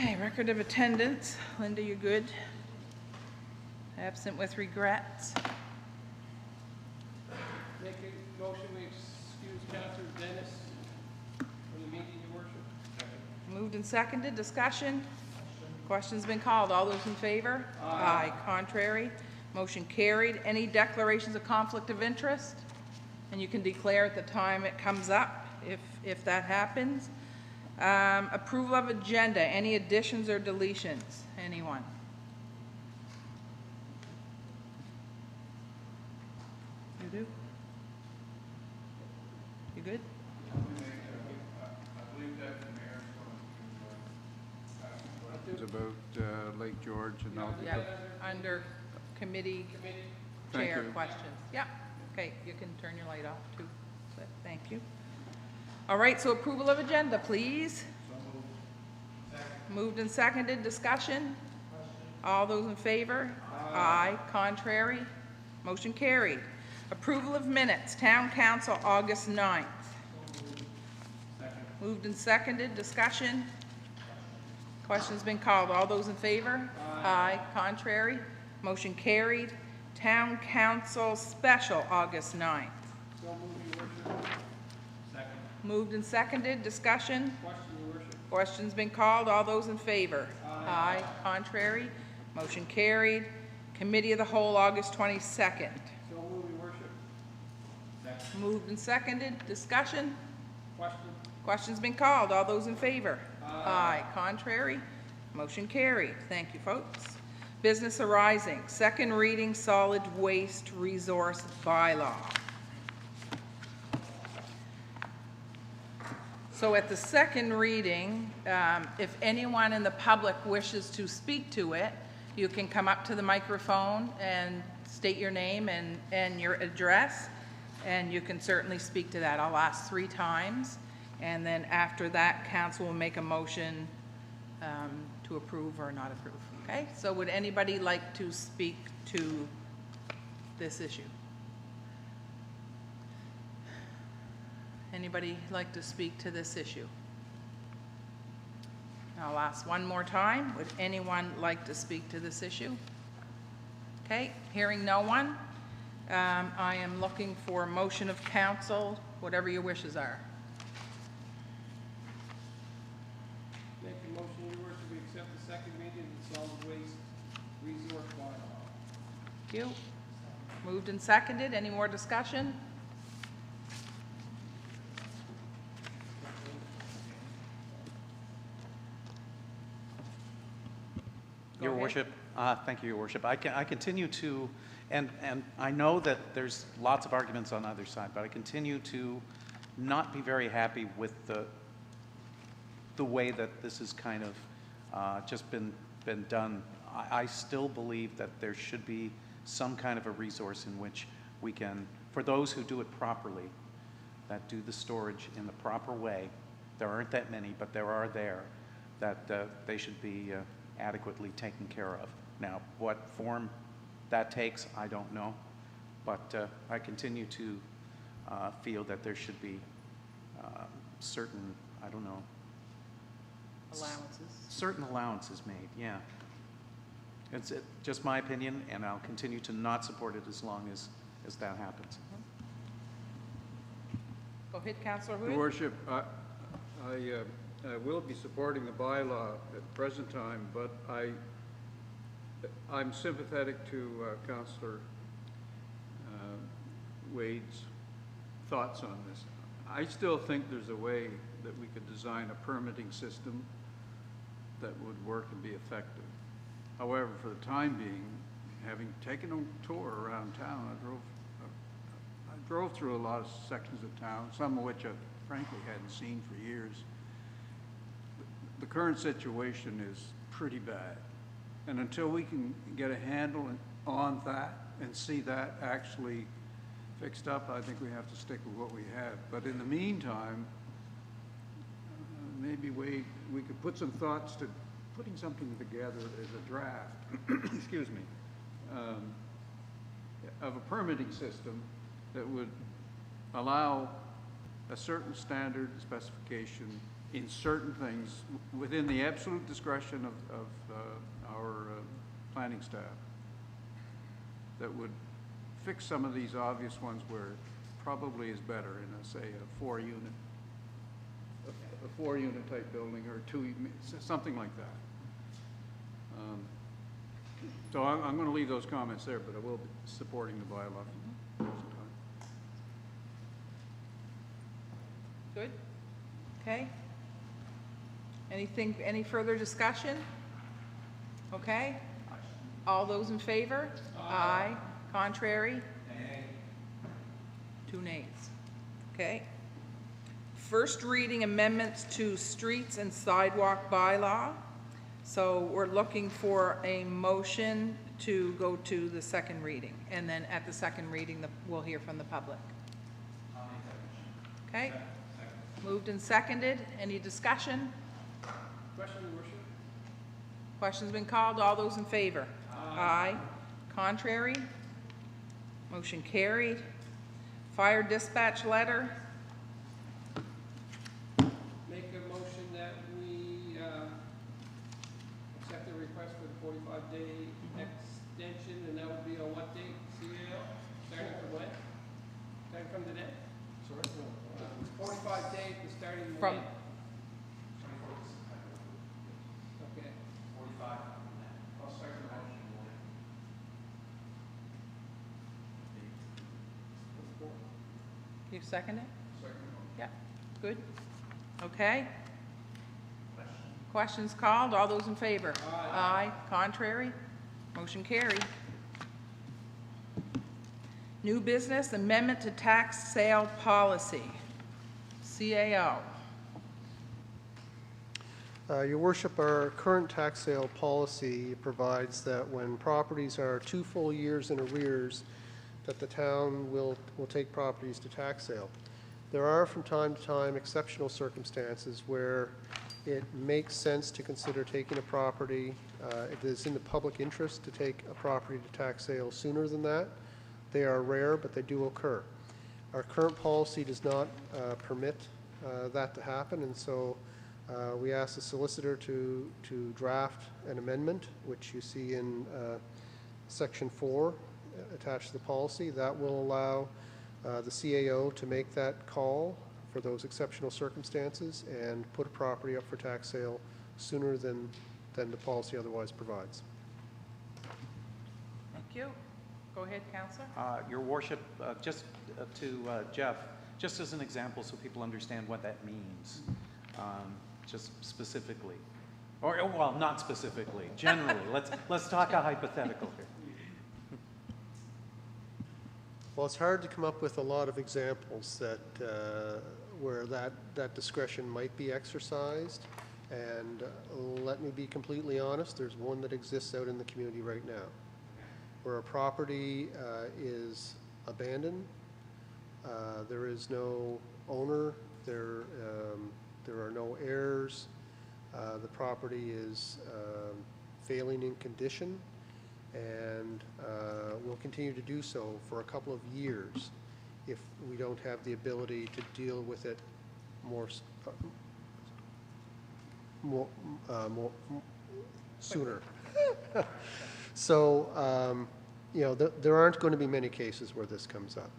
Okay, record of attendance. Linda, you good? Absent with regrets. Make a motion, we excuse Councilor Dennis from the meeting, Your Worship. Moved and seconded. Discussion? Question's been called. All those in favor? Aye. Contrary? Motion carried. Any declarations of conflict of interest? And you can declare at the time it comes up if that happens. Approval of agenda. Any additions or deletions? Anyone? You do? You good? It's about Lake George and all the... Yeah, under committee Thank chair you. questions. Yeah, okay, you can turn your light off too. So, thank you. All right, so approval of agenda, please. Moved and seconded, discussion? All those in favor? Aye. Contrary? Motion carried. Approval of minutes, Town Council, August 9th. Moved and seconded, discussion? Question's been called. All those in favor? Aye. Contrary? Motion carried. Town Council Special, August 9th. So move, Your Worship. Second. Moved and seconded. Discussion? Question, Your Worship. Question's been called. All those in favor? Aye. Contrary? Motion carried. Committee of the Whole, August 22nd. So move, Your Worship. Second. Moved and seconded. Discussion? Question. Question's been called. All those in favor? Aye. Contrary? Motion carried. Thank you, folks. Business arising. Second reading solid waste resource bylaw. So at the second reading, if anyone in the public wishes to speak to it, you can come up to the microphone and state your name and your address, and you can certainly speak to that. I'll ask 3 times, and then after that, council will make a motion to approve or not approve. Okay? So would anybody like to speak to this issue? Anybody like to speak to this issue? I'll ask one more time. Would anyone like to speak to this issue? Okay, hearing no one, I am looking for a motion of council, whatever your wishes are. Make a motion, Your Worship, we accept the second reading of the solid waste resource bylaw. Thank you. Moved and seconded. Any more discussion? Go Your ahead. Worship, thank you, Your Worship. I continue to, and I know that there's lots of arguments on either side, but I continue to not be very happy with the way that this has kind of just been done. I still believe that there should be some kind of a resource in which we can, for those who do it properly, that do the storage in the proper way, there aren't that many, but there are there, that they should be adequately taken care of. Now, what form that takes, I don't know, but I continue to feel that there should be certain, I don't know, Allowances. certain allowances made, yeah. It's just my opinion, and I'll continue to not support it as long as that happens. Go ahead, Councillor Your Hood. Worship, I will be supporting the bylaw at the present time, but I'm sympathetic to Councillor Wade's thoughts on this. I still think there's a way that we could design a permitting system that would work and be effective. However, for the time being, having taken a tour around town, I drove through a lot of sections of town, some of which I frankly hadn't seen for years. The current situation is pretty bad. And until we can get a handle on that and see that actually fixed up, I think we have to stick with what we have. But in the meantime, maybe we could put some thoughts to putting something together as a draft, excuse me, of a permitting system that would allow a certain standard specification in certain things within the absolute discretion of our planning staff that would fix some of these obvious ones where it probably is better in a, say, a four-unit type building or something like that. So I'm going to leave those comments there, but I will be supporting the bylaw. Good? Okay. Anything, any further discussion? Okay. All those in favor? Aye. Contrary? Nay. 2 nays. Okay. First reading amendments to streets and sidewalk bylaw. So we're looking for a motion to go to the second reading. And then at the second reading, we'll hear from the public. Okay. Moved and seconded. Any discussion? Question, Your Worship? Question's been called. All those in favor? Aye. Contrary? Motion carried. Fire dispatch letter. Make a motion that we accept the request for the 45-day extension, and that would be on what date, CAO? Starting from when? Starting from today? Sorry? 45 days to starting From- when? Okay. 45. I'll start the motion. You second it? Yeah, good. Okay. Questions called, all those in favor? Aye. Contrary? Motion carried. New business, amendment to tax sale policy, CAO. Your Worship, our current tax sale policy provides that when properties are 2 full years in arrears, that the town will take properties to tax sale. There are from time to time exceptional circumstances where it makes sense to consider taking a property, it is in the public interest to take a property to tax sale sooner than that. They are rare, but they do occur. Our current policy does not permit that to happen, and so we asked the solicitor to draft an amendment, which you see in Section 4 attached to the policy. That will allow the CAO to make that call for those exceptional circumstances and put a property up for tax sale sooner than the policy otherwise provides. Thank you. Go ahead, Councillor. Your Worship, just to Jeff, just as an example so people understand what that means, just specifically, or well, not specifically, generally. Let's talk a hypothetical here. Well, it's hard to come up with a lot of examples that where that discretion might be exercised. And let me be completely honest, there's one that exists out in the community right now, where a property is abandoned. There is no owner. There are no heirs. The property is failing in condition, and will continue to do so for a couple of years if we don't have the ability to deal with it more sooner. So, you know, there aren't going to be many cases where this comes up.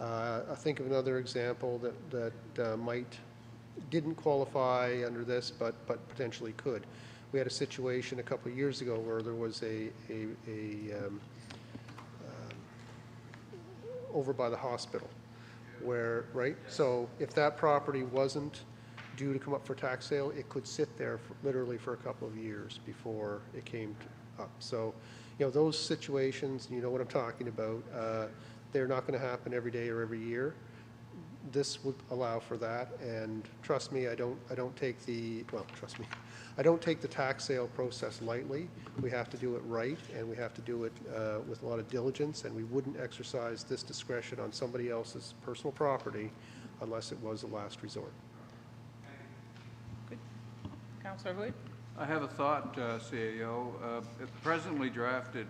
I think of another example that didn't qualify under this, but potentially could. We had a situation a couple of years ago where there was over by the hospital, where, right? So if that property wasn't due to come up for tax sale, it could sit there literally for a couple of years before it came up. So, you know, those situations, you know what I'm talking about, they're not going to happen every day or every year. This would allow for that, and trust me, I don't take the tax sale process lightly. We have to do it right, and we have to do it with a lot of diligence, and we wouldn't exercise this discretion on somebody else's personal property unless it was a last resort. Good. Councillor Hood? I have a thought, CAO. It's presently drafted,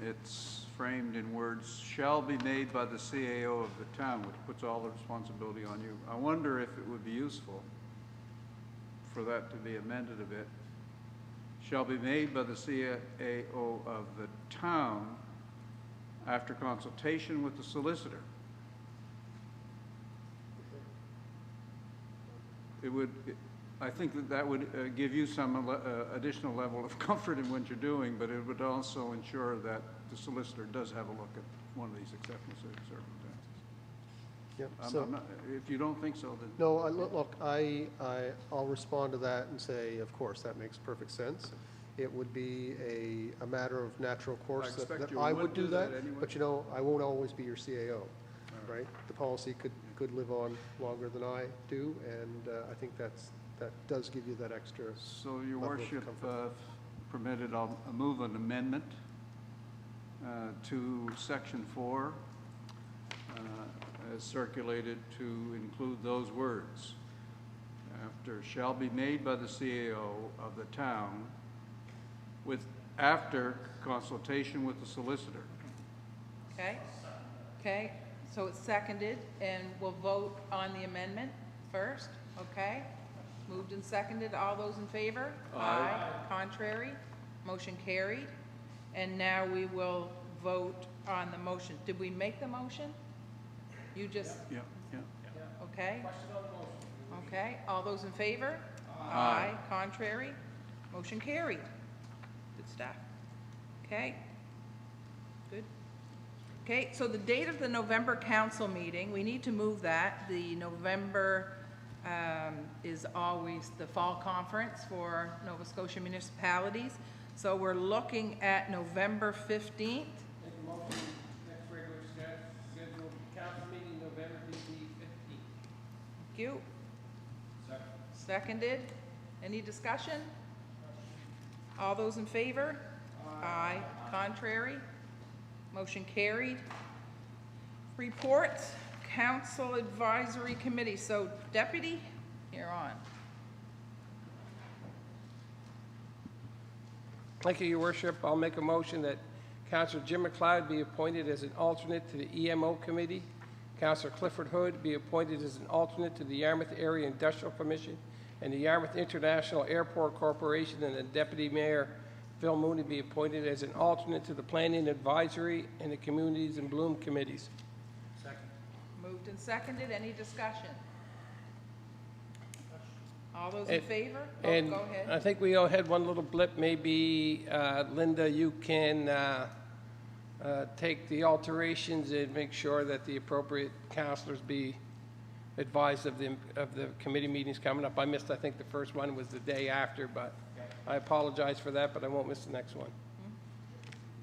it's framed in words, shall be made by the CAO of the town, which puts all the responsibility on you. I wonder if it would be useful for that to be amended a bit. Shall be made by the CAO of the town after consultation with the solicitor. I think that would give you some additional level of comfort in what you're doing, but it would also ensure that the solicitor does have a look at one of these exceptional circumstances. Yep, I'm so, not- If you don't think so, then. no, look, I'll respond to that and say, of course, that makes perfect sense. It would be a matter of natural course I expect that you I would would do do that that, anyway. but you know, I won't always be your CAO, right? The policy could live on longer than I do, and I think that does give you that extra. So, Your level of Worship, comfort. permitted, I'll move an amendment to Section 4 as circulated to include those words. After shall be made by the CAO of the town after consultation with the solicitor. Okay? Okay, so it's seconded, and we'll vote on the amendment first, okay? Moved and seconded, all those in favor? Aye. Contrary? Motion carried. And now we will vote on the motion. Did we make the motion? You just, Yeah, yeah. okay? Okay, all those in favor? Aye. Contrary? Motion carried. Good stuff. Okay? Good. Okay, so the date of the November council meeting, we need to move that. The November is always the fall conference for Nova Scotia municipalities. So we're looking at November 15th. Make a motion, next regular scheduled council meeting, November the 15th. Thank you. Seconded. Any discussion? All those in favor? Aye. Contrary? Motion carried. Reports, Council Advisory Committee. So Deputy, you're on. Thank you, Your Worship. I'll make a motion that Councillor Jim McLeod be appointed as an alternate to the EMO Committee. Councillor Clifford Hood be appointed as an alternate to the Yarmouth Area Industrial Commission and the Yarmouth International Airport Corporation, and the Deputy Mayor Phil Mooney be appointed as an alternate to the Planning Advisory and the Communities in Bloom Committees. Moved and seconded. Any discussion? All those in And- favor? And Go ahead. I think we all had one little blip. Maybe, Linda, you can take the alterations and make sure that the appropriate counselors be advised of the committee meetings coming up. I think the first one was the day after, but I apologize for that, but I won't miss the next one.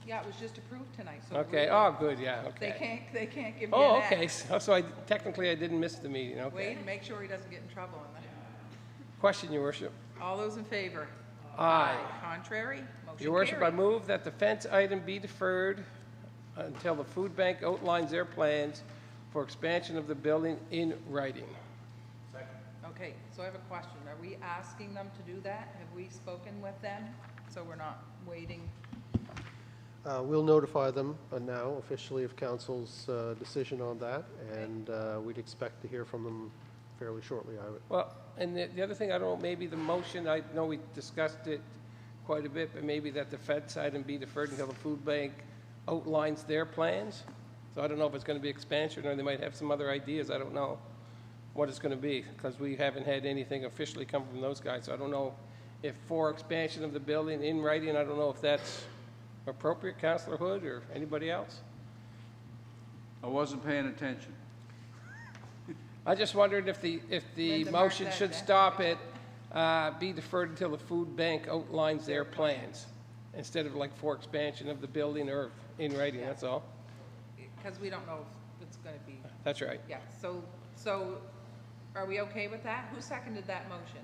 Yeah, it was just approved tonight, so. Okay, really, oh, good, yeah, They okay. can't give you Oh, an okay, X. so technically I didn't miss the meeting, okay. Wade, make sure he doesn't get in trouble on that. Question, Your Worship. All those in favor? Aye. Contrary? Motion Your Worship, I carried. move that the fence item be deferred until the food bank outlines their plans for expansion of the building in writing. Okay, so I have a question. Are we asking them to do that? Have we spoken with them? So we're not waiting? We'll notify them now officially of council's decision on that, and we'd expect to hear from them fairly shortly, I would. Well, and the other thing, I don't know, maybe the motion, I know we discussed it quite a bit, but maybe that the fence item be deferred until the food bank outlines their plans. So I don't know if it's going to be expansion, or they might have some other ideas. I don't know what it's going to be, because we haven't had anything officially come from those guys. So I don't know if for expansion of the building in writing, I don't know if that's appropriate, Councillor Hood, or anybody else. I wasn't paying attention. I just wondered if the Linda, mark motion that should down. stop it, be deferred until the food bank outlines their plans, instead of like for expansion of the building or in writing, that's all. Because we don't know if it's going to be, That's right. yeah. So are we okay with that? Who seconded that motion?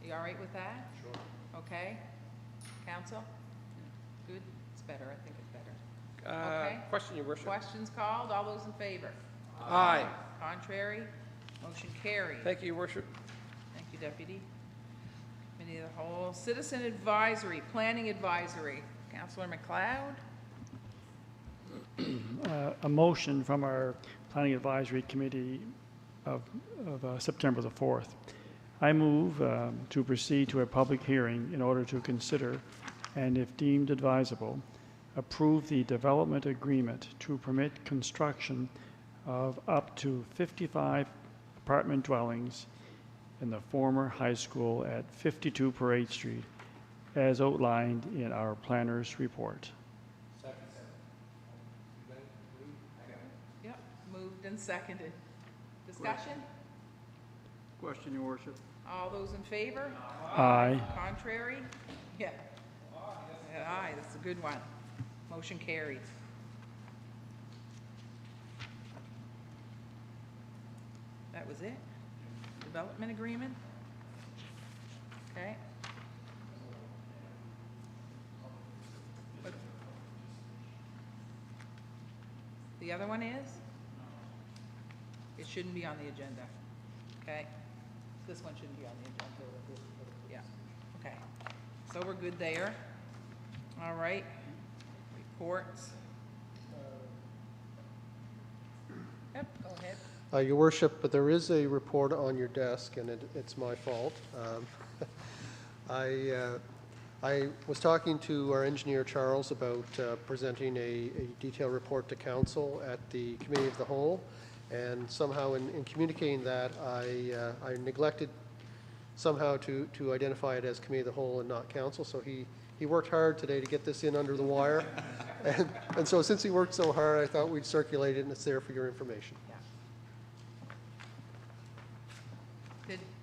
You all right with that? Sure. Okay. Council? Good? It's better. I think it's better. Okay. Question, Your Worship. Questions called? All those in favor? Aye. Contrary? Motion carried. Thank you, Your Worship. Thank you, Deputy. Committee of the Whole. Citizen Advisory, Planning Advisory. Councillor McLeod? a motion from our Planning Advisory Committee of September the 4th. I move to proceed to a public hearing in order to consider, and if deemed advisable, approve the development agreement to permit construction of up to 55 apartment dwellings in the former high school at 52 Parade Street, as outlined in our planner's report. Yep, moved and seconded. Discussion? Question, Your Worship? All those in favor? Aye. Contrary? Yeah. Aye, that's a good one. Motion carried. That was it? Development agreement? Okay. What- The other one is? It shouldn't be on the agenda. Okay? This one shouldn't be on the agenda. Yeah, okay. So we're good there. All right. Reports. Yep, go ahead. Your worship, but there is a report on your desk, and it's my fault. I was talking to our engineer, Charles, about presenting a detailed report to council at the Committee of the Whole, and somehow in communicating that, I neglected somehow to identify it as Committee of the Whole and not council, so he worked hard today to get this in under the wire. And so since he worked so hard, I thought we'd circulate it, and it's there for your information.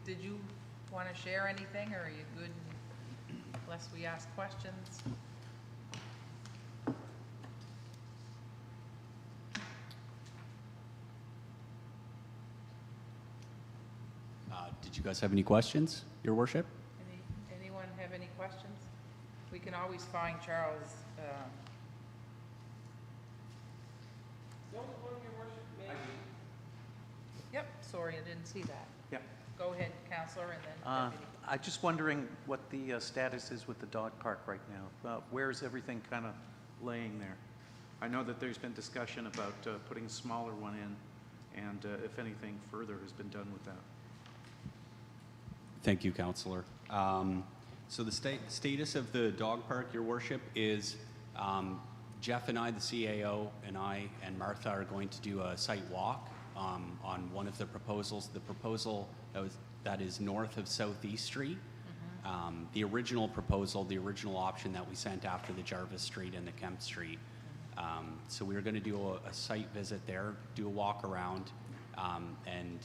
Did you want to share anything, or are you good unless we ask questions? Did you guys have any questions, Your Worship? Anyone have any questions? We can always find Charles. Yep, sorry, I didn't see that. Yeah. Go ahead, Counselor, and then Deputy. I'm just wondering what the status is with the dog park right now. Where's everything kind of laying there? I know that there's been discussion about putting a smaller one in, and if anything further has been done with that. Thank you, Counselor. So the status of the dog park, Your Worship, is Jeff and I, the CAO, and I and Martha are going to do a site walk on one of the proposals. The proposal that is north of Southeast Street. The original proposal, the original option that we sent after the Jarvis Street and the Kemp Street. So we were going to do a site visit there, do a walk around, and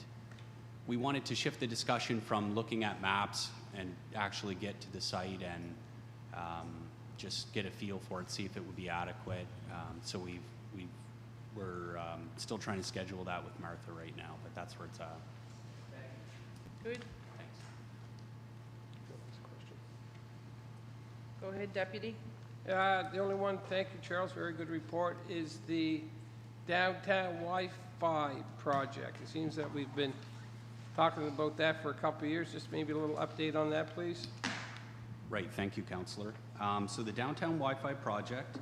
we wanted to shift the discussion from looking at maps and actually get to the site and just get a feel for it, see if it would be adequate. So we're still trying to schedule that with Martha right now, but that's where it's at. Good. Thanks. Go ahead, Deputy. The only one, thank you, Charles, very good report, is the downtown Wi-Fi project. It seems that we've been talking about that for a couple of years. Just maybe a little update on that, please. Right, thank you, Counselor. So the downtown Wi-Fi project,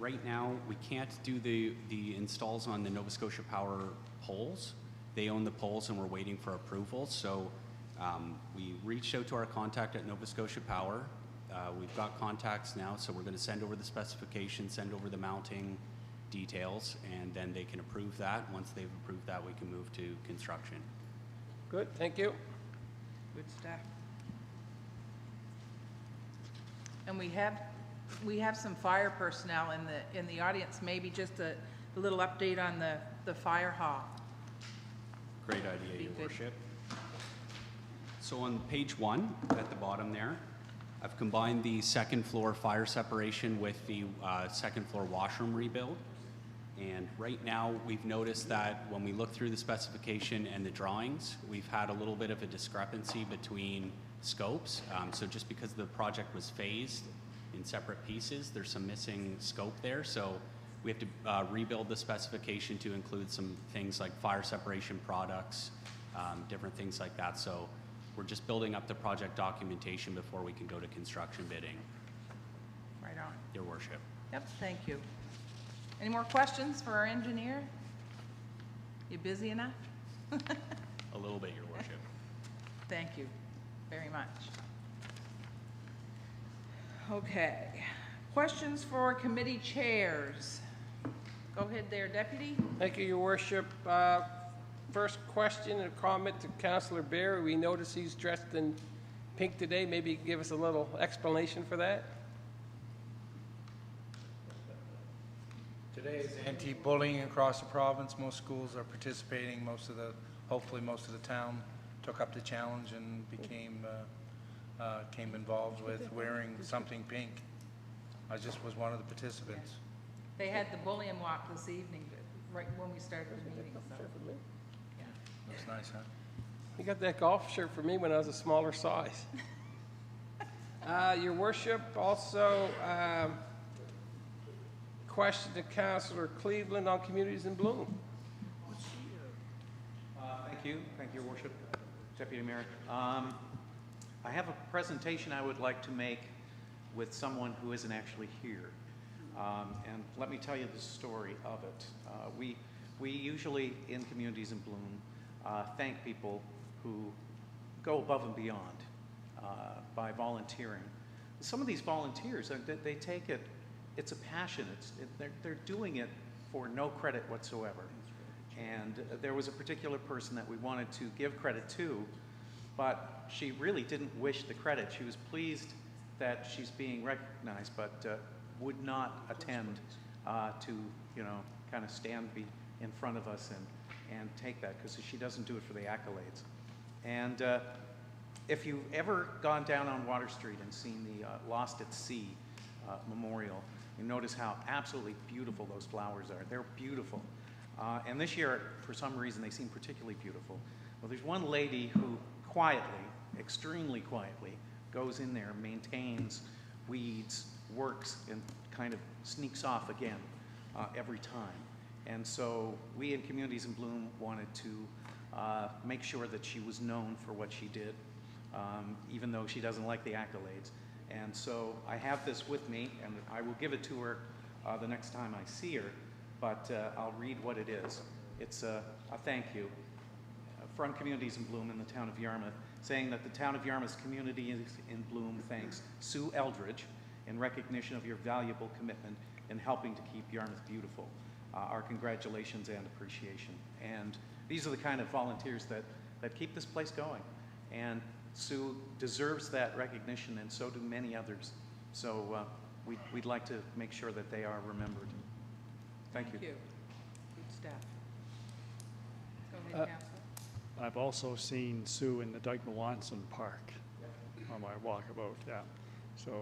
right now we can't do the installs on the Nova Scotia Power poles. They own the poles and we're waiting for approval. So we reached out to our contact at Nova Scotia Power. We've got contacts now, so we're going to send over the specifications, send over the mounting details, and then they can approve that. Once they've approved that, we can move to construction. Good, thank you. Good stuff. And we have some fire personnel in the audience. Maybe just a little update on the fire hall. Great idea, Your Good. Worship. So on page 1, at the bottom there, I've combined the second floor fire separation with the second floor washroom rebuild. And right now, we've noticed that when we look through the specification and the drawings, we've had a little bit of a discrepancy between scopes. So just because the project was phased in separate pieces, there's some missing scope there. So we have to rebuild the specification to include some things like fire separation products, different things like that. So we're just building up the project documentation before we can go to construction bidding, Right on. Your Worship. Yep, thank you. Any more questions for our engineer? You busy enough? A little bit, Your Worship. Thank you very much. Okay, questions for committee chairs? Go ahead there, Deputy. Thank you, Your Worship. First question and comment to Councillor Barry. We notice he's dressed in pink today. Maybe you can give us a little explanation for that? Today is anti-bullying across the province. Most schools are participating. Hopefully most of the town took up the challenge and became involved with wearing something pink. I just was one of the participants. They had the bullion walk this evening, right when we started the meeting, so. Yeah. Looks nice, huh? You got that golf shirt for me when I was a smaller size. Your Worship, also, question to Councillor Cleveland on Communities in Bloom. Thank you, Your Worship, Deputy Mayor. I have a presentation I would like to make with someone who isn't actually here. And let me tell you the story of it. We usually, in Communities in Bloom, thank people who go above and beyond by volunteering. Some of these volunteers, they take it, it's a passion. They're doing it for no credit whatsoever. And there was a particular person that we wanted to give credit to, but she really didn't wish the credit. She was pleased that she's being recognized, but would not attend to, kind of stand in front of us and take that, because she doesn't do it for the accolades. And if you've ever gone down on Water Street and seen the Lost at Sea memorial, you notice how absolutely beautiful those flowers are. They're beautiful. And this year, for some reason, they seem particularly beautiful. Well, there's one lady who quietly, extremely quietly, goes in there, maintains, weeds, works, and kind of sneaks off again every time. And so we in Communities in Bloom wanted to make sure that she was known for what she did, even though she doesn't like the accolades. And so I have this with me, and I will give it to her the next time I see her, but I'll read what it is. It's a thank you from Communities in Bloom in the town of Yarmouth, saying that the town of Yarmouth's Community in Bloom thanks Sue Eldridge in recognition of your valuable commitment in helping to keep Yarmouth beautiful. Our congratulations and appreciation. And these are the kind of volunteers that keep this place going. And Sue deserves that recognition, and so do many others. So we'd like to make sure that they are remembered. Thank you. Good stuff. Go ahead, Councillor. I've also seen Sue in the Doug Melanson Park on my walkabout, yeah. So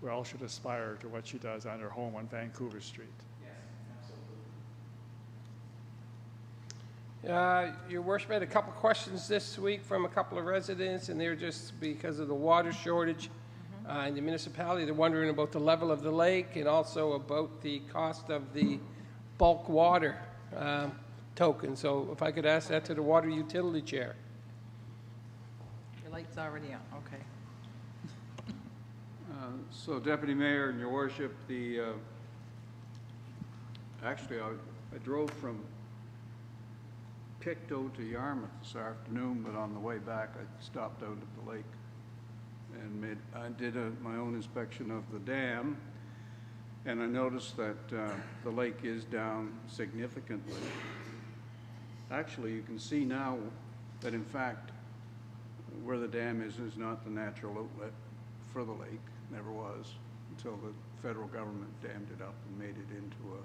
we all should aspire to what she does on her home on Vancouver Street. Your Worship, I had a couple questions this week from a couple of residents, and they're just because of the water shortage in the municipality. They're wondering about the level of the lake and also about the cost of the bulk water token. So if I could ask that to the Water Utility Chair. Your light's already on, okay. So Deputy Mayor and Your Worship, actually I drove from Pictou to Yarmouth this afternoon, but on the way back I stopped out at the lake and I did my own inspection of the dam, and I noticed that the lake is down significantly. Actually, you can see now that in fact where the dam is not the natural outlet for the lake. Never was until the federal government dammed it up and made it into a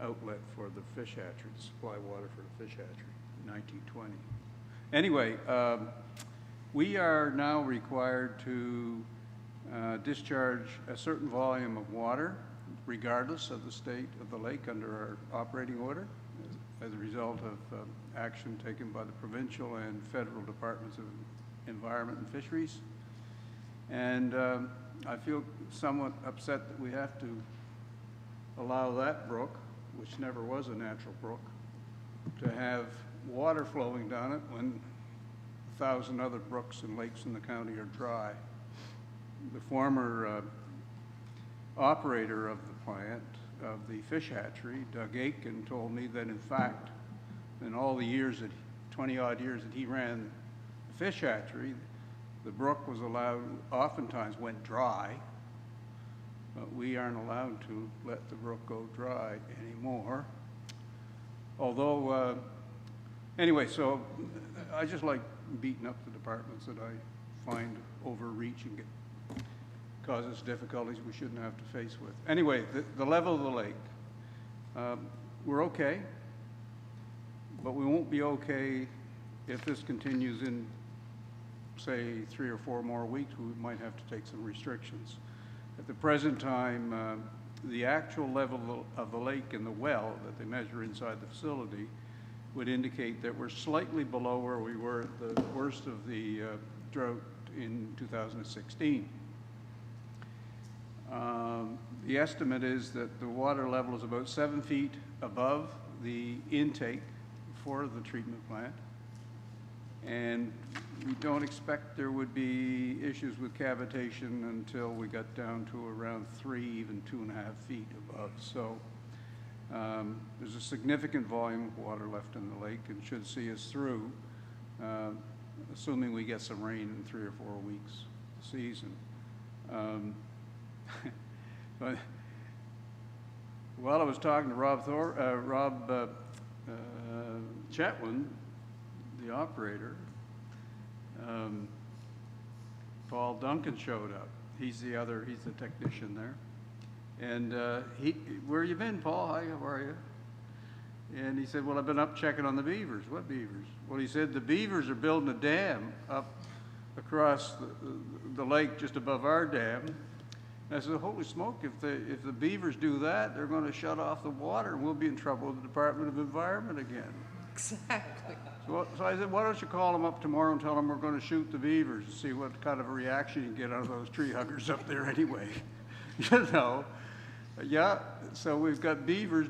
outlet for the fish hatchery, to supply water for the fish hatchery in 1920. Anyway, we are now required to discharge a certain volume of water regardless of the state of the lake under our operating order as a result of action taken by the provincial and federal departments of environment and fisheries. And I feel somewhat upset that we have to allow that brook, which never was a natural brook, to have water flowing down it when 1,000 other brooks and lakes in the county are dry. The former operator of the plant of the fish hatchery, Doug Aitken, told me that in fact, in all the years that, 20-odd years that he ran the fish hatchery, the brook was allowed, oftentimes went dry, but we aren't allowed to let the brook go dry anymore. Although, anyway, so I just like beating up the departments that I find overreach and causes difficulties we shouldn't have to face with. Anyway, the level of the lake, we're okay, but we won't be okay if this continues in, say, 3 or 4 more weeks. We might have to take some restrictions. At the present time, the actual level of the lake in the well that they measure inside the facility would indicate that we're slightly below where we were at the worst of the drought in 2016. The estimate is that the water level is about 7 feet above the intake for the treatment plant, and we don't expect there would be issues with cavitation until we got down to around 3, even 2.5 feet above. So there's a significant volume of water left in the lake and should see us through, assuming we get some rain in 3 or 4 weeks of the season. But while I was talking to Rob Chetwin, the operator, Paul Duncan showed up. He's the technician there. And where you been, Paul? Hi, how are you? And he said, well, I've been up checking on the beavers. What beavers? Well, he said the beavers are building a dam up across the lake just above our dam. And I said, holy smoke, if the beavers do that, they're going to shut off the water and we'll be in trouble with the Department of Environment again. Exactly. So I said, why don't you call them up tomorrow and tell them we're going to shoot the beavers and see what kind of a reaction you get out of those tree huggers up there anyway. You know, yeah, so we've got beavers,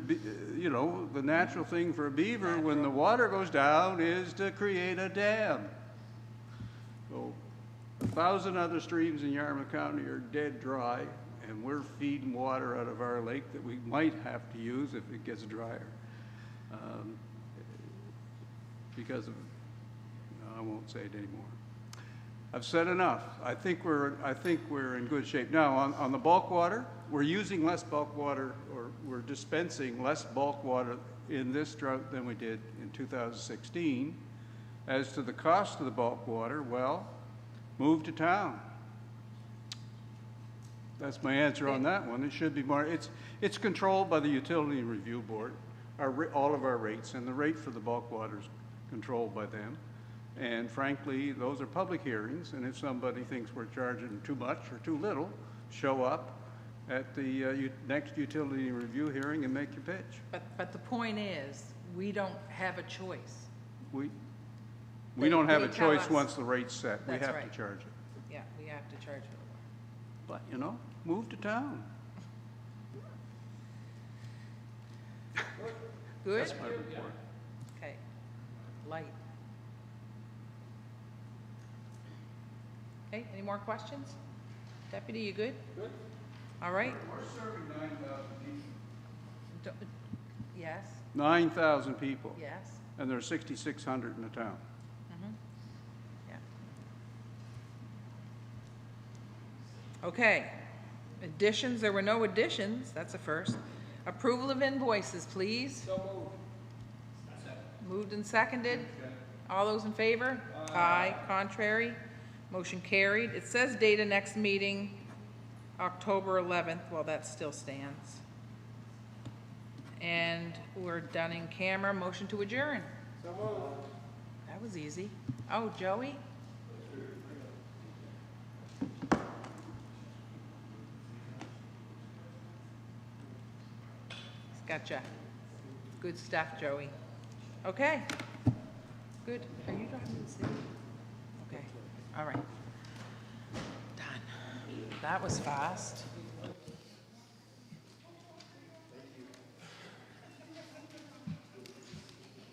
you know, the natural thing for a beaver when the water goes down is to create a dam. So 1,000 other streams in Yarmouth County are dead dry, and we're feeding water out of our lake that we might have to use if it gets drier. Because of, no, I won't say it anymore. I've said enough. I think we're in good shape. Now, on the bulk water, we're using less bulk water, or we're dispensing less bulk water in this drought than we did in 2016. As to the cost of the bulk water, well, move to town. That's my answer on that one. It should be more. It's controlled by the Utility Review Board, all of our rates, and the rate for the bulk water is controlled by them. And frankly, those are public hearings, and if somebody thinks we're charging too much or too little, show up at the next utility review hearing and make your pitch. But the point is, we don't have a choice. We They- don't have they a tell choice us- once the rate's set. We That's have right. to charge it. Yeah, we have to charge it. But, you know, move to town. Good? That's my report. Okay. Light. Okay, any more questions? Deputy, you good? Good. All right. We're serving 9,000 people. Yes, 9,000 people. yes. And there are 6,600 in the town. Yeah. Okay. Additions, there were no additions, that's a first. Approval of invoices, please. So moved. Moved and seconded. All those in favor? Aye. Contrary? Motion carried. It says date of next meeting, October 11th. Well, that still stands. And we're done in camera. Motion to adjourn. So moved. That was easy. Oh, Joey? Gotcha. Good stuff, Joey. Okay. Good. Are you driving to the city? Okay. All right. Done. That was fast.